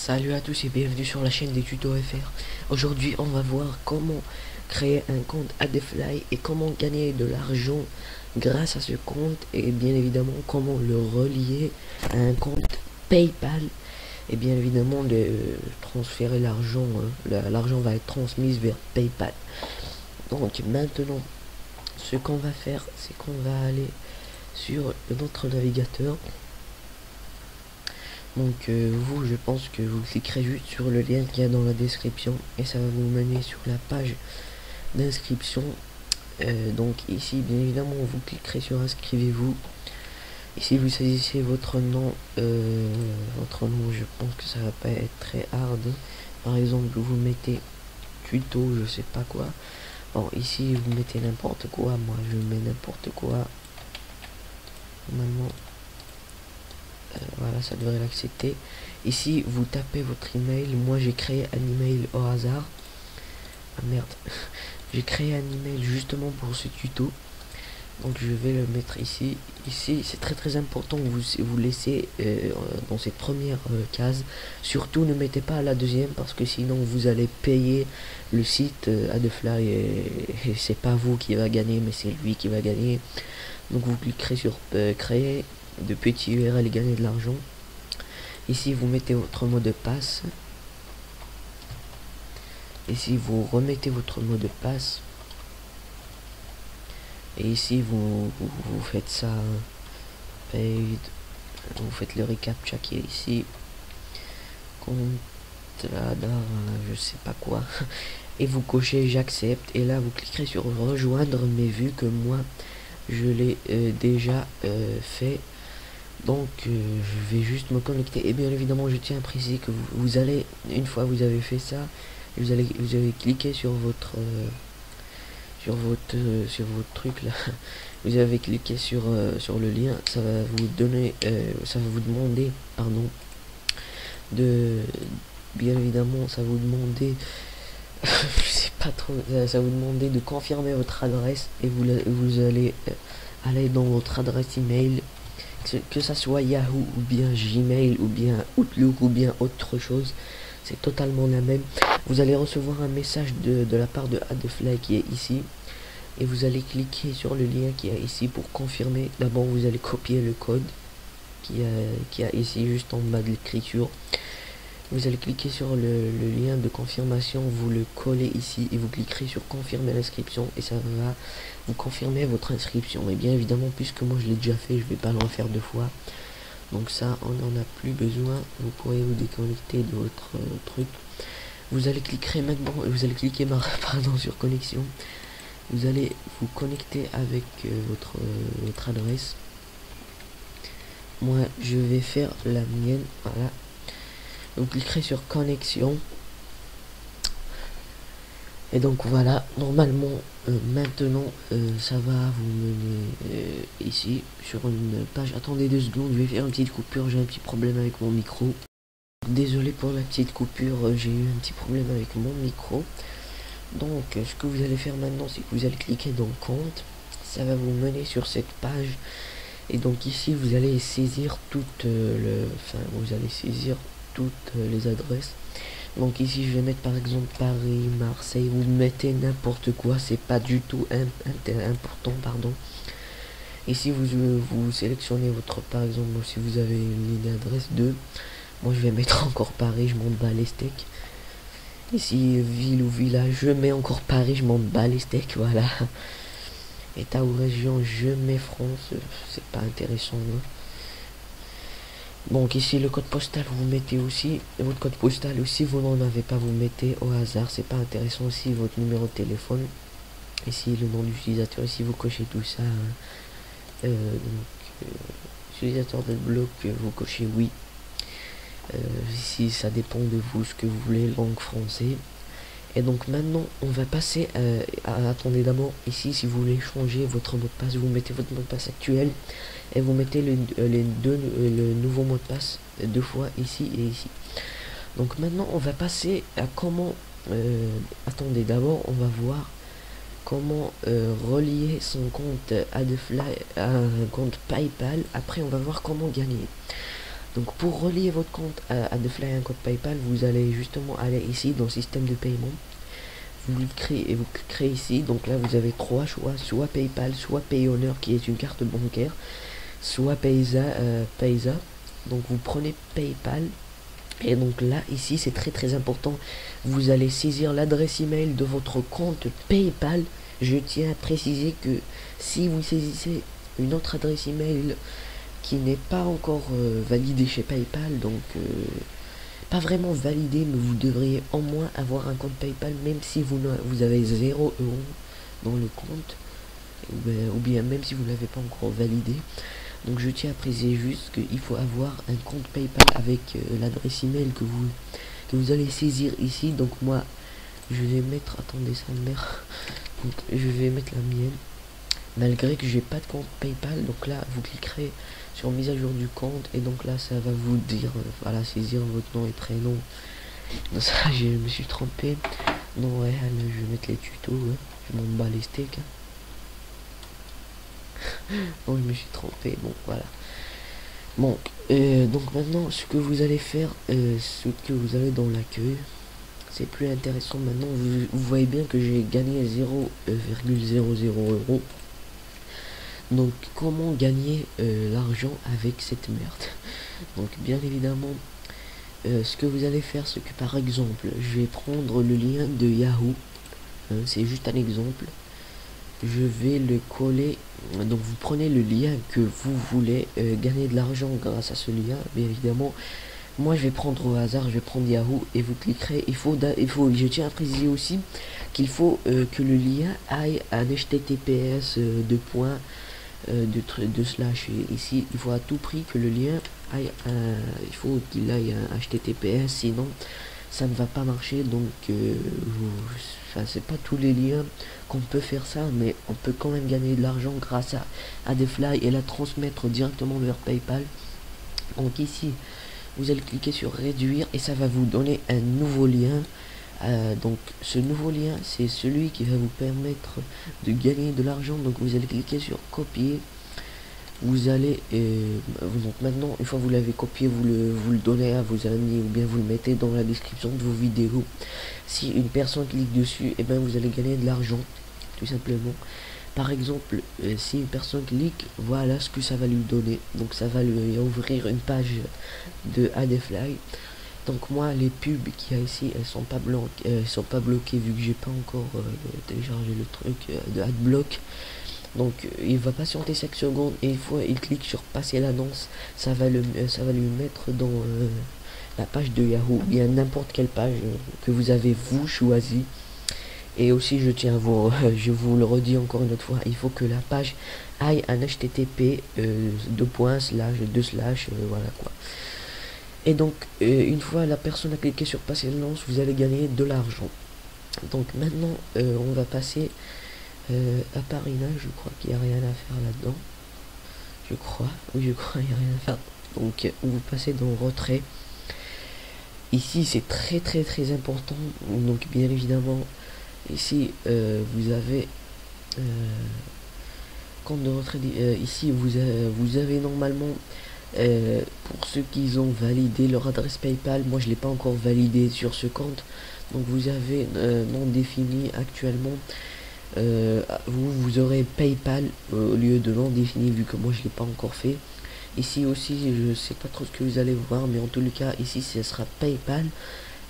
Salut à tous et bienvenue sur la chaîne des tutos FR. Aujourd'hui on va voir comment créer un compte Adefly et comment gagner de l'argent grâce à ce compte, et bien évidemment comment le relier à un compte PayPal et bien évidemment de transférer l'argent. L'argent va être transmis vers PayPal. Donc maintenant ce qu'on va faire, c'est qu'on va aller sur notre navigateur. Donc vous, je pense que vous cliquerez juste sur le lien qu'il y a dans la description et ça va vous mener sur la page d'inscription. Donc ici, bien évidemment, vous cliquerez sur inscrivez-vous. Ici, vous saisissez votre nom. Je pense que ça va pas être très hard. Par exemple, vous mettez tuto, je sais pas quoi. Bon, ici, vous mettez n'importe quoi. Moi, je mets n'importe quoi. Normalement. Voilà, ça devrait l'accepter. Ici, vous tapez votre email. Moi, j'ai créé un email au hasard. Ah merde. J'ai créé un email justement pour ce tuto. Donc, je vais le mettre ici. Ici, c'est très important que vous laissez dans cette première case. Surtout, ne mettez pas à la deuxième parce que sinon, vous allez payer le site Adefly et c'est pas vous qui va gagner, mais c'est lui qui va gagner. Donc, vous cliquerez sur créer de petits URL et gagner de l'argent. Ici vous mettez votre mot de passe. Ici vous remettez votre mot de passe. Et ici vous faites ça. Paid. Vous faites le recaptcha qui est ici. Compte je sais pas quoi. Et vous cochez j'accepte. Et là vous cliquerez sur rejoindre. Mais vu que moi je l'ai déjà fait, donc je vais juste me connecter. Et bien évidemment je tiens à préciser que vous allez, une fois vous avez fait ça, vous allez cliquer sur votre truc là. Vous avez cliqué sur le lien. Ça va vous donner ça va vous demander de, bien évidemment ça va vous demander je sais pas trop, ça va vous demander de confirmer votre adresse. Et vous allez aller dans votre adresse email, que ça soit Yahoo ou bien Gmail ou bien Outlook ou bien autre chose, c'est totalement la même. Vous allez recevoir un message de la part de Adefly qui est ici et vous allez cliquer sur le lien qui est ici pour confirmer. D'abord vous allez copier le code qui a ici juste en bas de l'écriture. Vous allez cliquer sur le lien de confirmation, vous le collez ici et vous cliquerez sur confirmer l'inscription et ça va vous confirmer votre inscription. Et bien évidemment, puisque moi je l'ai déjà fait, je vais pas le refaire deux fois. Donc ça, on n'en a plus besoin. Vous pourrez vous déconnecter de votre truc. Vous allez cliquer maintenant, vous allez cliquer pardon, sur connexion. Vous allez vous connecter avec votre adresse. Moi, je vais faire la mienne. Voilà. Vous cliquerez sur connexion. Et donc voilà, normalement maintenant ça va vous mener ici sur une page. Attendez 2 secondes, je vais faire une petite coupure, j'ai un petit problème avec mon micro. Désolé pour la petite coupure, j'ai eu un petit problème avec mon micro. Donc ce que vous allez faire maintenant, c'est que vous allez cliquer dans compte. Ça va vous mener sur cette page. Et donc ici vous allez saisir vous allez saisir toutes les adresses. Donc ici je vais mettre par exemple Paris, Marseille. Vous mettez n'importe quoi, c'est pas du tout important, pardon. Ici vous sélectionnez votre, par exemple si vous avez une ligne d'adresse 2, moi je vais mettre encore Paris, je m'en bats les steaks. Ici ville ou village, je mets encore Paris, je m'en bats les steaks, voilà. État ou région, je mets France, c'est pas intéressant, hein. Donc ici le code postal vous mettez aussi, et votre code postal aussi vous n'en avez pas, vous mettez au hasard, c'est pas intéressant. Aussi votre numéro de téléphone, ici le nom d'utilisateur, ici vous cochez tout ça, hein. Utilisateur de bloc, vous cochez oui. Ici ça dépend de vous ce que vous voulez, langue français. Et donc maintenant on va passer attendez d'abord, ici si vous voulez changer votre mot de passe, vous mettez votre mot de passe actuel et vous mettez le nouveau mot de passe 2 fois ici et ici. Donc maintenant on va passer à comment attendez d'abord on va voir comment relier son compte Adefly à un compte PayPal. Après on va voir comment gagner. Donc pour relier votre compte à Adefly un compte PayPal, vous allez justement aller ici dans système de paiement. Vous créez ici, donc là vous avez trois choix, soit PayPal, soit Payoneer qui est une carte bancaire, soit Payza. Donc vous prenez PayPal et donc là ici c'est très important, vous allez saisir l'adresse email de votre compte PayPal. Je tiens à préciser que si vous saisissez une autre adresse email qui n'est pas encore validée chez PayPal, donc pas vraiment validé, mais vous devriez au moins avoir un compte PayPal, même si vous avez 0 € dans le compte, ou bien même si vous ne l'avez pas encore validé. Donc je tiens à préciser juste qu'il faut avoir un compte PayPal avec l'adresse email que vous allez saisir ici. Donc moi je vais mettre, attendez ça merde, donc je vais mettre la mienne, malgré que j'ai pas de compte PayPal. Donc là vous cliquerez sur mise à jour du compte et donc là ça va vous dire voilà, saisir votre nom et prénom. Non, ça je me suis trompé, non ouais, je vais mettre les tutos, ouais. Je m'en bats les steaks, non je me suis trompé, bon voilà. Bon donc maintenant ce que vous allez faire, ce que vous avez dans l'accueil, c'est plus intéressant maintenant. Vous voyez bien que j'ai gagné 0,00 €. Donc comment gagner l'argent avec cette merde? Donc bien évidemment ce que vous allez faire, c'est que par exemple je vais prendre le lien de Yahoo, c'est juste un exemple, je vais le coller. Donc vous prenez le lien que vous voulez gagner de l'argent grâce à ce lien, bien évidemment. Moi je vais prendre au hasard, je vais prendre Yahoo et vous cliquerez. Je tiens à préciser aussi qu'il faut que le lien aille à un https de slash. Ici il faut à tout prix que le lien aille il faut qu'il aille à un https, sinon ça ne va pas marcher. Donc c'est pas tous les liens qu'on peut faire ça, mais on peut quand même gagner de l'argent grâce à Adefly et la transmettre directement vers PayPal. Donc ici vous allez cliquer sur réduire et ça va vous donner un nouveau lien. Donc ce nouveau lien c'est celui qui va vous permettre de gagner de l'argent. Donc vous allez cliquer sur copier, vous allez donc maintenant une fois vous l'avez copié, vous le donnez à vos amis ou bien vous le mettez dans la description de vos vidéos. Si une personne clique dessus, et bien vous allez gagner de l'argent tout simplement. Par exemple si une personne clique, voilà ce que ça va lui donner. Donc ça va lui ouvrir une page de Adefly. Donc moi les pubs qu'il y a ici, elles sont pas bloquées vu que j'ai pas encore téléchargé le truc de Adblock. Donc il va patienter 5 secondes et une fois il clique sur passer l'annonce, ça va lui mettre dans la page de Yahoo, bien n'importe quelle page que vous avez vous choisi. Et aussi je tiens à vous je vous le redis encore une autre fois, il faut que la page aille un http voilà quoi. Et donc une fois la personne a cliqué sur passer l'annonce, vous allez gagner de l'argent. Donc maintenant on va passer à Parina. Je crois qu'il n'y a rien à faire là-dedans, je crois, oui je crois qu'il n'y a rien à faire. Donc vous passez dans retrait. Ici c'est très important. Donc bien évidemment ici vous avez compte de retrait. Ici vous avez normalement pour ceux qui ont validé leur adresse PayPal, moi je l'ai pas encore validé sur ce compte. Donc vous avez non défini actuellement. Vous aurez PayPal au lieu de non défini, vu que moi je l'ai pas encore fait. Ici aussi je sais pas trop ce que vous allez voir, mais en tout cas ici ce sera PayPal.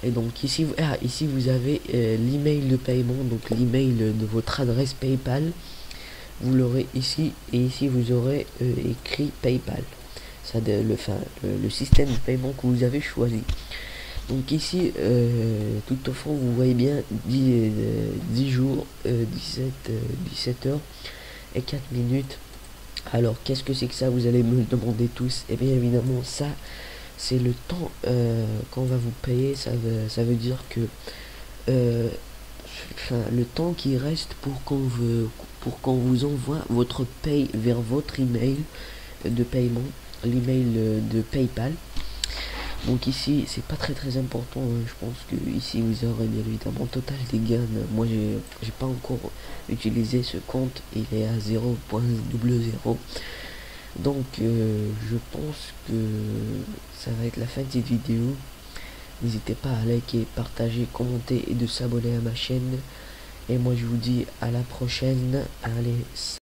Et donc ici vous avez l'email de paiement, donc l'email de votre adresse PayPal, vous l'aurez ici, et ici vous aurez écrit PayPal, ça le système de paiement que vous avez choisi. Donc ici tout au fond vous voyez bien 10 jours 17 heures et 4 minutes. Alors qu'est-ce que c'est que ça, vous allez me le demander tous. Et bien évidemment ça c'est le temps qu'on va vous payer. Ça veut dire que le temps qui reste pour qu'on vous envoie votre paye vers votre email de paiement, l'email de PayPal. Donc ici c'est pas très important, je pense que ici vous aurez bien évidemment total des gains. Moi j'ai pas encore utilisé ce compte, il est à 0.00. Donc je pense que ça va être la fin de cette vidéo. N'hésitez pas à liker, partager, commenter et de s'abonner à ma chaîne. Et moi je vous dis à la prochaine. Allez.